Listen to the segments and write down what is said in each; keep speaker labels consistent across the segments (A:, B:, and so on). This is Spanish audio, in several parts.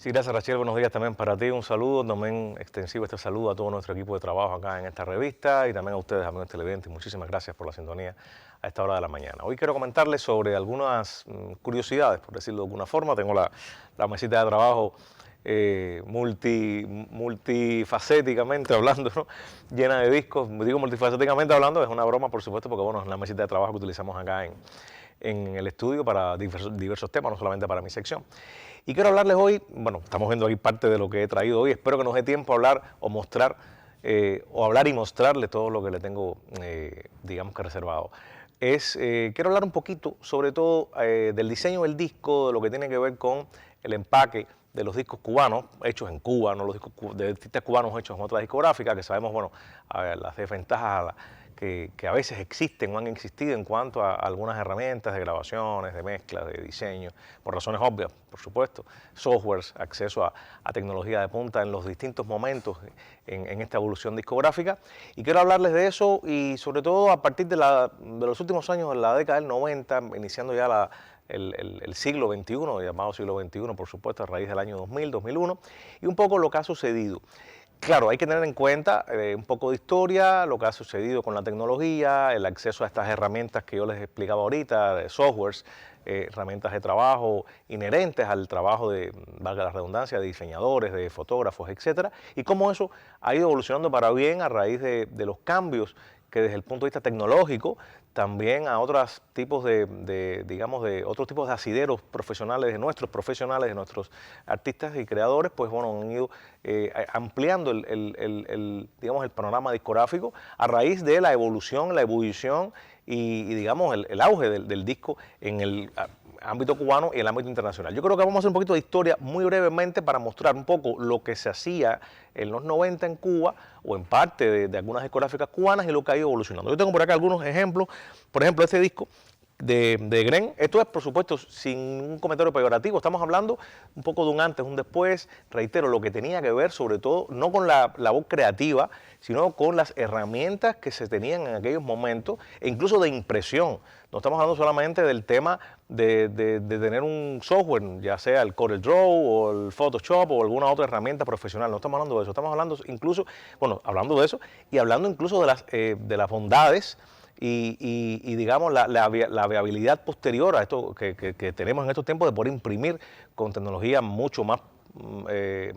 A: Sí, gracias Rachel, buenos días también para ti, un saludo, también extensivo este saludo a todo nuestro equipo de trabajo acá en esta revista y también a ustedes, amigos televidentes, muchísimas gracias por la sintonía a esta hora de la mañana. Hoy quiero comentarles sobre algunas curiosidades, por decirlo de alguna forma. Tengo la mesita de trabajo multifacéticamente hablando, ¿no? Llena de discos. Digo multifacéticamente hablando, es una broma, por supuesto, porque bueno, es la mesita de trabajo que utilizamos acá en el estudio para diversos temas, no solamente para mi sección. Y quiero hablarles hoy, bueno, estamos viendo aquí parte de lo que he traído hoy, espero que nos dé tiempo a hablar o mostrar, o hablar y mostrarles todo lo que le tengo, digamos que reservado. Quiero hablar un poquito, sobre todo, del diseño del disco, de lo que tiene que ver con el empaque de los discos cubanos, hechos en Cuba, no los discos de artistas cubanos hechos en otras discográficas, que sabemos, bueno, a ver, las desventajas que a veces existen o han existido en cuanto a algunas herramientas de grabaciones, de mezclas, de diseño, por razones obvias, por supuesto, softwares, acceso a tecnología de punta en los distintos momentos en esta evolución discográfica. Y quiero hablarles de eso y sobre todo a partir de los últimos años, de la década del 90, iniciando ya el siglo XXI, llamado siglo XXI, por supuesto, a raíz del año 2000, 2001, y un poco lo que ha sucedido. Claro, hay que tener en cuenta un poco de historia, lo que ha sucedido con la tecnología, el acceso a estas herramientas que yo les explicaba ahorita, de softwares, herramientas de trabajo inherentes al trabajo de, valga la redundancia, de diseñadores, de fotógrafos, etcétera, y cómo eso ha ido evolucionando para bien a raíz de los cambios que desde el punto de vista tecnológico, también a otros tipos digamos, de otros tipos de asideros profesionales, de nuestros artistas y creadores, pues bueno, han ido ampliando digamos, el panorama discográfico a raíz de la evolución, la ebullición y digamos, el auge del disco en el ámbito cubano y el ámbito internacional. Yo creo que vamos a hacer un poquito de historia muy brevemente para mostrar un poco lo que se hacía en los 90 en Cuba o en parte de algunas discográficas cubanas y lo que ha ido evolucionando. Yo tengo por acá algunos ejemplos, por ejemplo, este disco de Gren. Esto es, por supuesto, sin un comentario peyorativo. Estamos hablando un poco de un antes, un después. Reitero, lo que tenía que ver, sobre todo, no con la voz creativa, sino con las herramientas que se tenían en aquellos momentos, e incluso de impresión. No estamos hablando solamente del tema de tener un software, ya sea el CorelDRAW o el Photoshop o alguna otra herramienta profesional. No estamos hablando de eso. Estamos hablando incluso, bueno, hablando de eso y hablando incluso de las bondades y digamos, la viabilidad posterior a esto que tenemos en estos tiempos de poder imprimir con tecnología mucho más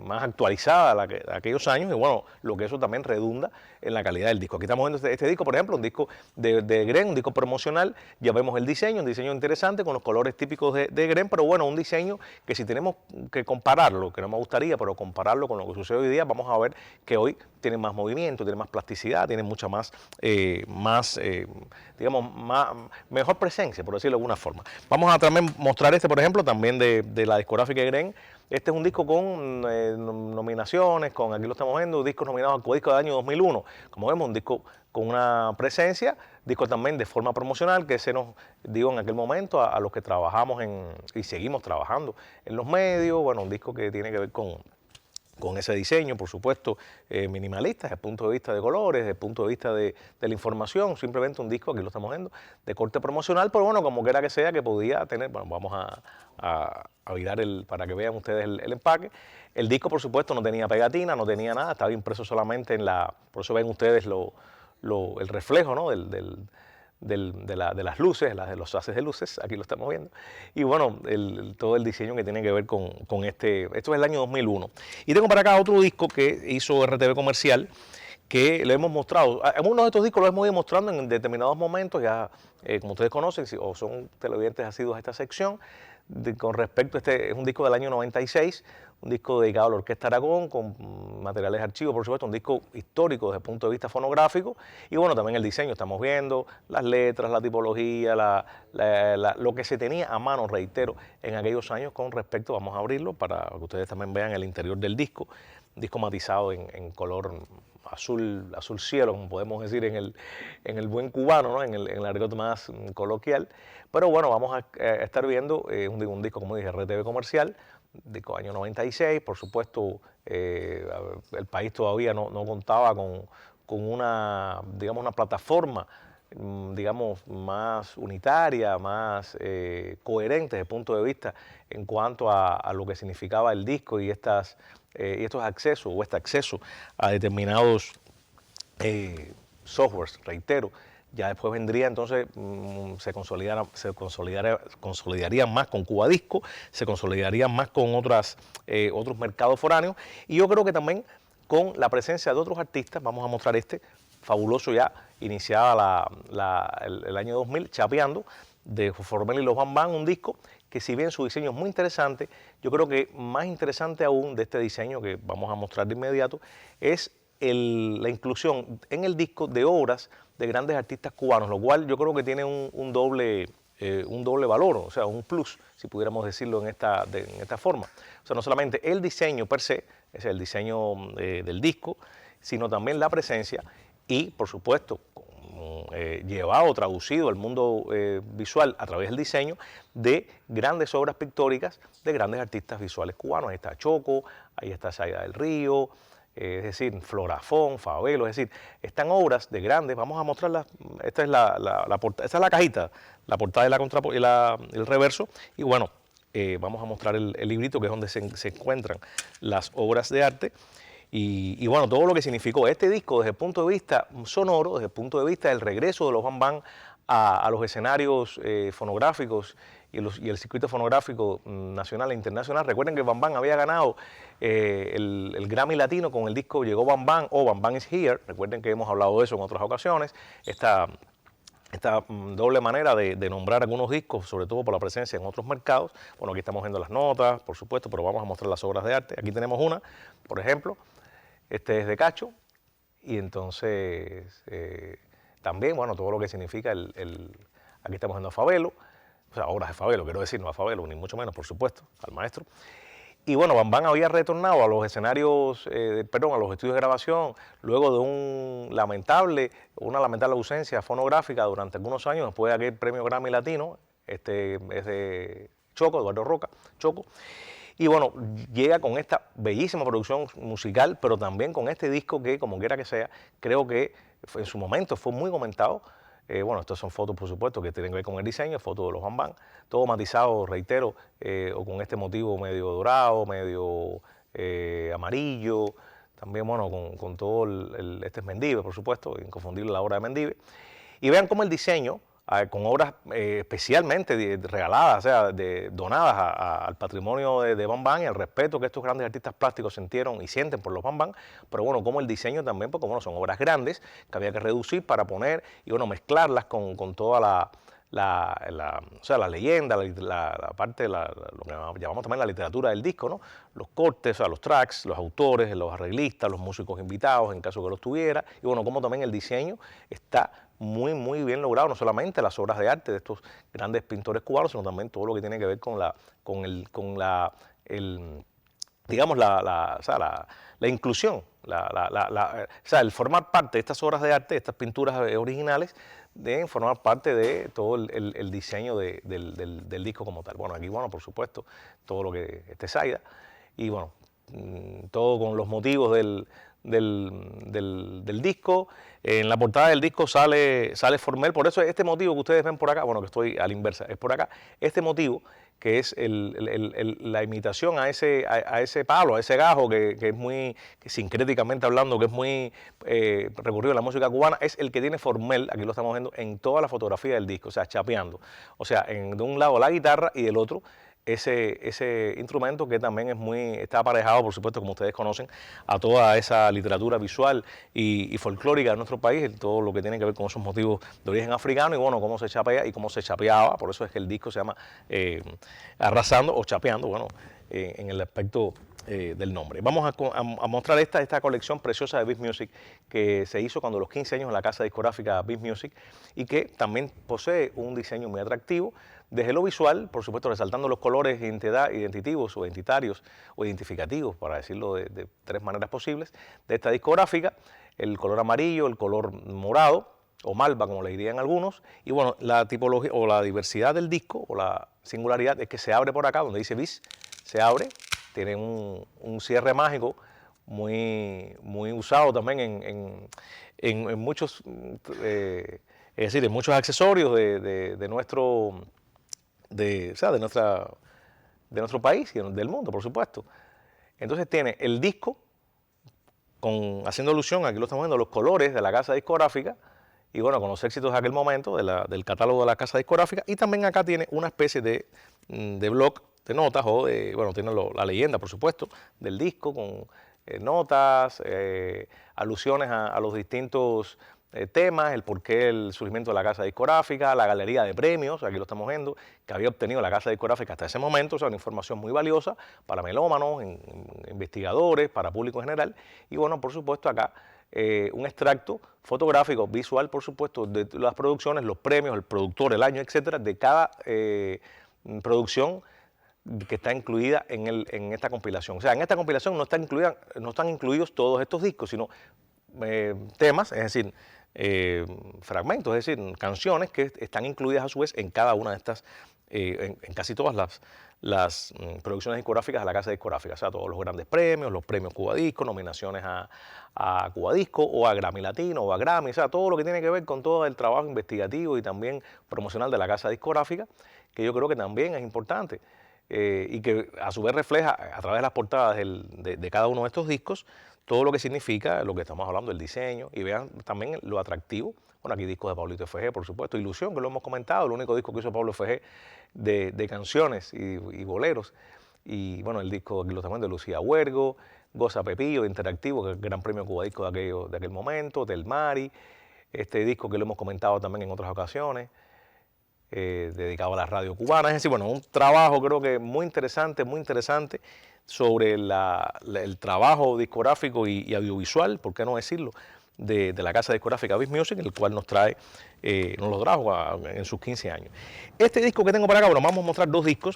A: actualizada a de aquellos años y bueno, lo que eso también redunda en la calidad del disco. Aquí estamos viendo este disco, por ejemplo, un disco de Gren, un disco promocional, ya vemos el diseño, un diseño interesante con los colores típicos de Gren, pero bueno, un diseño que si tenemos que compararlo, que no me gustaría, pero compararlo con lo que sucede hoy día, vamos a ver que hoy tiene más movimiento, tiene más plasticidad, tiene mucha digamos, mejor presencia, por decirlo de alguna forma. Vamos a también mostrar por ejemplo, también de la discográfica Gren. Este es un disco con nominaciones, aquí lo estamos viendo, discos nominados al Codisco del año 2001. Como vemos, un disco con una presencia, disco también de forma promocional, que se nos dio en aquel momento a los que trabajamos y seguimos trabajando en los medios. Bueno, un disco que tiene que ver con ese diseño, por supuesto, minimalista desde el punto de vista de colores, desde el punto de vista de la información, simplemente un disco, aquí lo estamos viendo, de corte promocional, pero bueno, como quiera que sea, que podía tener, bueno, vamos a virar para que vean ustedes el empaque. El disco, por supuesto, no tenía pegatina, no tenía nada, estaba impreso solamente por eso ven ustedes el reflejo, ¿no? de las luces, de los haces de luces, aquí lo estamos viendo, y bueno, todo el diseño que tiene que ver con esto es el año 2001. Y tengo para acá otro disco que hizo RTV Comercial, que lo hemos mostrado, algunos de estos discos los hemos ido mostrando en determinados momentos, ya como ustedes conocen, o son televidentes asiduos a esta sección, con respecto a es un disco del año 96, un disco dedicado a la Orquesta Aragón, con materiales de archivo, por supuesto, un disco histórico desde el punto de vista fonográfico, y bueno, también el diseño, estamos viendo las letras, la tipología, lo que se tenía a mano, reitero, en aquellos años con respecto, vamos a abrirlo para que ustedes también vean el interior del disco, un disco matizado en color azul cielo, como podemos decir en el buen cubano, ¿no? en el argot más coloquial. Pero bueno, vamos a estar viendo un disco, como dije, RTV Comercial, disco año 96, por supuesto, el país todavía no contaba con digamos, una plataforma digamos, más unitaria, más coherente desde el punto de vista en cuanto a lo que significaba el disco y estos accesos o este acceso a determinados softwares, reitero. Ya después vendría entonces, consolidarían más con Cubadisco, se consolidarían más con otros mercados foráneos, y yo creo que también con la presencia de otros artistas. Vamos a mostrar este fabuloso, ya iniciada el año 2000, Chapeando, de Formel y los Bam Bam, un disco que, si bien su diseño es muy interesante, yo creo que más interesante aún de este diseño que vamos a mostrar de inmediato es la inclusión en el disco de obras de grandes artistas cubanos, lo cual yo creo que tiene un doble valor, o sea, un plus, si pudiéramos decirlo en esta forma. O sea, no solamente el diseño per se, es el diseño del disco, sino también la presencia y, por supuesto, llevado, traducido al mundo visual a través del diseño de grandes obras pictóricas de grandes artistas visuales cubanos. Ahí está Choco, ahí está Saida del Río, es decir, Florafón, Fabelo, es decir, están obras de grandes. Vamos a mostrarlas. Esta es esta es la cajita, la portada y el reverso, y bueno, vamos a mostrar el librito, que es donde se encuentran las obras de arte. Y bueno, todo lo que significó este disco desde el punto de vista sonoro, desde el punto de vista del regreso de los Bam Bam a los escenarios fonográficos y el circuito fonográfico nacional e internacional. Recuerden que Bam Bam había ganado el Grammy Latino con el disco Llegó Bam Bam o Bam Bam is Here. Recuerden que hemos hablado de eso en otras ocasiones. Esta doble manera de nombrar algunos discos, sobre todo por la presencia en otros mercados. Bueno, aquí estamos viendo las notas, por supuesto, pero vamos a mostrar las obras de arte. Aquí tenemos una, por ejemplo. Este es de Cacho, y entonces también, bueno, todo lo que significa aquí estamos viendo a Fabelo, o sea, obras de Fabelo, quiero decir, no a Fabelo, ni mucho menos, por supuesto, al maestro. Y bueno, Bam Bam había retornado a los escenarios, a los estudios de grabación, luego de una lamentable ausencia fonográfica durante algunos años, después de aquel premio Grammy Latino. Este es de Choco, Eduardo Roca, Choco. Y bueno, llega con esta bellísima producción musical, pero también con este disco que, como quiera que sea, creo que en su momento fue muy comentado. Bueno, estas son fotos, por supuesto, que tienen que ver con el diseño, fotos de los Bam Bam, todo matizado, reitero, o con este motivo medio dorado, medio amarillo, también, bueno, con todo este es Mendive, por supuesto, inconfundible la obra de Mendive. Y vean cómo el diseño, con obras especialmente regaladas, o sea, donadas al patrimonio de Bam Bam, y al respeto que estos grandes artistas plásticos sintieron y sienten por los Bam Bam, pero bueno, como el diseño también, porque bueno, son obras grandes que había que reducir para poner y bueno, mezclarlas con toda o sea, la leyenda, la parte, lo que llamamos también la literatura del disco, ¿no? Los cortes, o sea, los tracks, los autores, los arreglistas, los músicos invitados, en caso que los tuviera, y bueno, como también el diseño está muy, muy bien logrado, no solamente las obras de arte de estos grandes pintores cubanos, sino también todo lo que tiene que ver digamos, o sea, la inclusión, o sea, el formar parte de estas obras de arte, de estas pinturas originales, de formar parte de todo el diseño del disco como tal. Bueno, aquí, bueno, por supuesto, todo lo que este Saida, y bueno, todo con los motivos del disco. En la portada del disco sale Formel, por eso este motivo que ustedes ven por acá, bueno, que estoy a la inversa, es por acá, este motivo que es la imitación a ese palo, a ese gajo que es muy, sincréticamente hablando, que es muy recurrido en la música cubana, es el que tiene Formel, aquí lo estamos viendo, en toda la fotografía del disco, o sea, chapeando. O sea, de un lado la guitarra y del otro ese instrumento que también está aparejado, por supuesto, como ustedes conocen, a toda esa literatura visual y folclórica de nuestro país, todo lo que tiene que ver con esos motivos de origen africano, y bueno, cómo se chapea y cómo se chapeaba. Por eso es que el disco se llama Arrasando o Chapeando, bueno, en el aspecto del nombre. Vamos a mostrar esta colección preciosa de Beat Music que se hizo cuando los 15 años en la casa discográfica Beat Music, y que también posee un diseño muy atractivo desde lo visual, por supuesto, resaltando los colores identitativos o identitarios o identificativos, para decirlo de tres maneras posibles, de esta discográfica: el color amarillo, el color morado o malva, como le dirían algunos, y bueno, la tipología o la diversidad del disco o la singularidad es que se abre por acá, donde dice bis, se abre, tiene un cierre mágico muy, muy usado también en muchos Es decir, de muchos accesorios o sea, de nuestro país y del mundo, por supuesto. Entonces tiene el disco, haciendo alusión, aquí lo estamos viendo, los colores de la casa discográfica, y bueno, con los éxitos de aquel momento del catálogo de la casa discográfica, y también acá tiene una especie de blog de notas, bueno, tiene la leyenda, por supuesto, del disco, con notas, alusiones a los distintos temas, el porqué el surgimiento de la casa discográfica, la galería de premios, aquí lo estamos viendo, que había obtenido la casa discográfica hasta ese momento, o sea, una información muy valiosa para melómanos, investigadores, para público en general, y bueno, por supuesto acá un extracto fotográfico, visual, por supuesto, de las producciones, los premios, el productor, el año, etcétera, de cada producción que está incluida en esta compilación. O sea, en esta compilación no están incluidos todos estos discos, sino temas, es decir, fragmentos, es decir, canciones que están incluidas a su vez en cada una de estas, en casi todas las producciones discográficas de la casa discográfica, o sea, todos los grandes premios, los premios Cuba Disco, nominaciones a Cuba Disco o a Grammy Latino o a Grammy, o sea, todo lo que tiene que ver con todo el trabajo investigativo y también promocional de la casa discográfica, que yo creo que también es importante. Y que a su vez refleja a través de las portadas de cada uno de estos discos todo lo que significa lo que estamos hablando, el diseño, y vean también lo atractivo. Bueno, aquí discos de Pablito F.G., por supuesto, Ilusión, que lo hemos comentado, el único disco que hizo Pablo F.G. de canciones y boleros, y bueno, el disco aquí lo también de Lucía Huergo, Goza Pepillo, interactivo, que es el Gran Premio Cuba Disco de aquel momento, Del Mari, este disco que lo hemos comentado también en otras ocasiones, dedicado a la radio cubana. Es decir, bueno, un trabajo creo que muy interesante sobre el trabajo discográfico y audiovisual, por qué no decirlo, de la casa discográfica Vis Music, el cual nos lo trajo en sus 15 años. Este disco que tengo para acá, bueno, vamos a mostrar dos discos.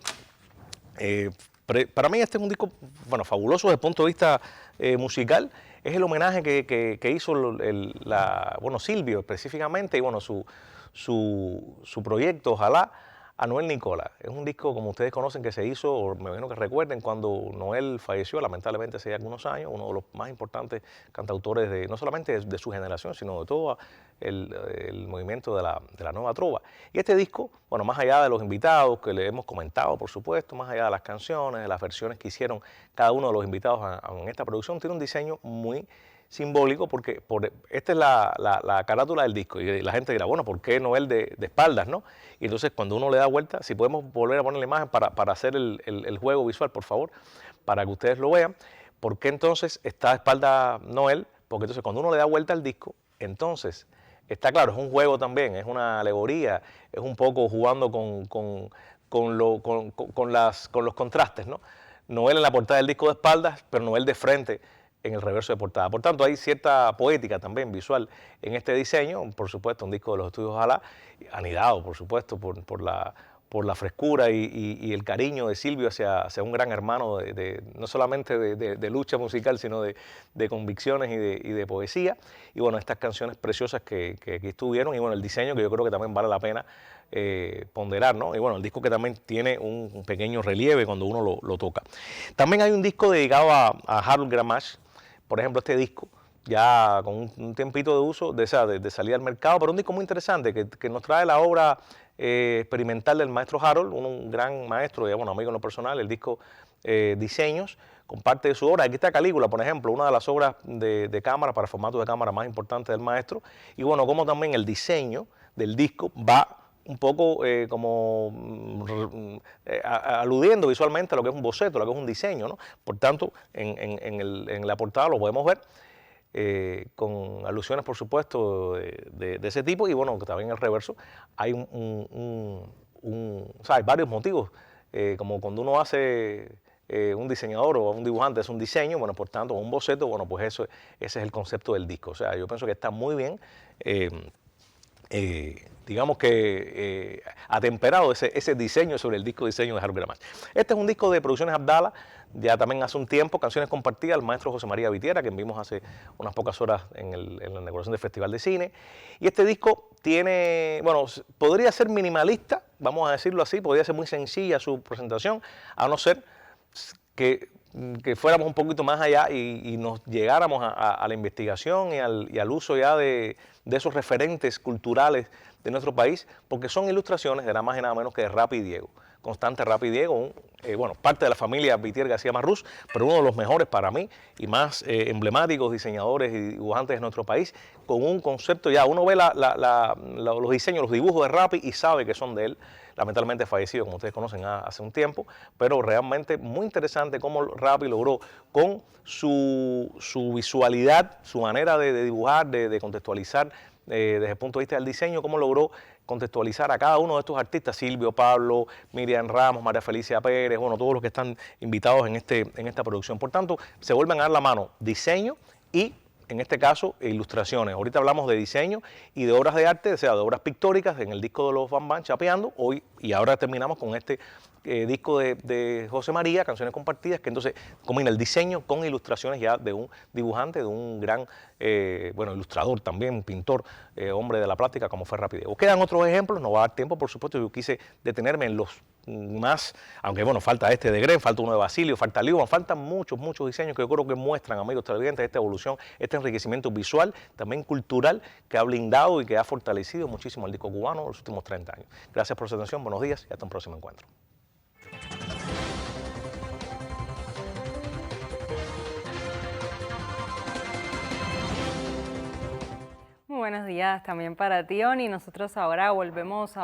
A: Para mí este es un disco, bueno, fabuloso desde el punto de vista musical. Es el homenaje que hizo bueno, Silvio específicamente, y bueno, su proyecto, ojalá, a Noel Nicola. Es un disco, como ustedes conocen, que se hizo, o me imagino que recuerden, cuando Noel falleció, lamentablemente hace algunos años, uno de los más importantes cantautores no solamente de su generación, sino de todo el movimiento de la nueva trova. Y este disco, bueno, más allá de los invitados que le hemos comentado, por supuesto, más allá de las canciones, de las versiones que hicieron cada uno de los invitados en esta producción, tiene un diseño muy simbólico, porque esta es la carátula del disco, y la gente dirá, bueno, ¿por qué Noel de espaldas, no? Y entonces cuando uno le da vuelta, si podemos volver a poner la imagen para hacer el juego visual, por favor, para que ustedes lo vean, ¿por qué entonces está de espalda Noel? Porque entonces cuando uno le da vuelta al disco, entonces está claro, es un juego también, es una alegoría, es un poco jugando con los contrastes, ¿no? Noel en la portada del disco de espaldas, pero Noel de frente en el reverso de portada. Por tanto, hay cierta poética también visual en este diseño, por supuesto, un disco de los estudios Ojalá, anidado, por supuesto, por la frescura y el cariño de Silvio hacia un gran hermano, no solamente de lucha musical, sino de convicciones y de poesía. Y bueno, estas canciones preciosas que aquí estuvieron, y bueno, el diseño que yo creo que también vale la pena ponderar, ¿no? Y bueno, el disco que también tiene un pequeño relieve cuando uno lo toca. También hay un disco dedicado a Harold Gramash. Por ejemplo, este disco, ya con un tiempito de uso, de salida al mercado, pero un disco muy interesante que nos trae la obra experimental del maestro Harold, un gran maestro, bueno, amigo en lo personal. El disco Diseños, con parte de su obra. Aquí está Calígula, por ejemplo, una de las obras de cámara, para formato de cámara más importantes del maestro. Y bueno, como también el diseño del disco va un poco aludiendo visualmente a lo que es un boceto, a lo que es un diseño, ¿no? Por tanto, en la portada lo podemos ver con alusiones, por supuesto, de ese tipo. Y bueno, también en el reverso hay o sea, hay varios motivos, como cuando uno hace un diseñador o un dibujante es un diseño, bueno, por tanto, un boceto, bueno, pues ese es el concepto del disco. O sea, yo pienso que está muy bien, digamos que atemperado ese diseño sobre el disco diseño de Harold Gramash. Este es un disco de Producciones Abdala, ya también hace un tiempo, canciones compartidas, el maestro José María Vitiera, que vimos hace unas pocas horas en la inauguración del Festival de Cine. Y este disco tiene, bueno, podría ser minimalista, vamos a decirlo así, podría ser muy sencilla su presentación, a no ser que fuéramos un poquito más allá y nos llegáramos a la investigación y al uso ya de de esos referentes culturales de nuestro país, porque son ilustraciones de nada más y nada menos que de Rapi Diego. Constante Rapi Diego, parte de la familia Vitier García Marrús, pero uno de los mejores para mí y más emblemáticos diseñadores y dibujantes de nuestro país, con un concepto ya, uno ve los diseños, los dibujos de Rapi y sabe que son de él, lamentablemente fallecido, como ustedes conocen, hace un tiempo, pero realmente muy interesante cómo Rapi logró con su visualidad, su manera de dibujar, de contextualizar, desde el punto de vista del diseño, cómo logró contextualizar a cada uno de estos artistas, Silvio, Pablo, Miriam Ramos, María Felicia Pérez, bueno, todos los que están invitados en esta producción. Por tanto, se vuelven a dar la mano diseño y, en este caso, ilustraciones. Ahorita hablamos de diseño y de obras de arte, o sea, de obras pictóricas en el disco de los Bam Bam, Chapeando, hoy, y ahora terminamos con este disco de José María, Canciones Compartidas, que entonces combina el diseño con ilustraciones ya de un dibujante, de un gran, ilustrador también, pintor, hombre de la plástica como fue Rapi Diego. Quedan otros ejemplos, no va a dar tiempo, por supuesto, yo quise detenerme en los más, aunque bueno, falta este de Gren, falta uno de Basilio, falta Liuban, faltan muchos diseños que yo creo que muestran, amigos televidentes, esta evolución, este enriquecimiento visual, también cultural, que ha blindado y que ha fortalecido muchísimo el disco cubano en los últimos 30 años. Gracias por su atención, buenos días y hasta un próximo encuentro.
B: Muy buenos días también para ti, Oni. Nosotros ahora volvemos a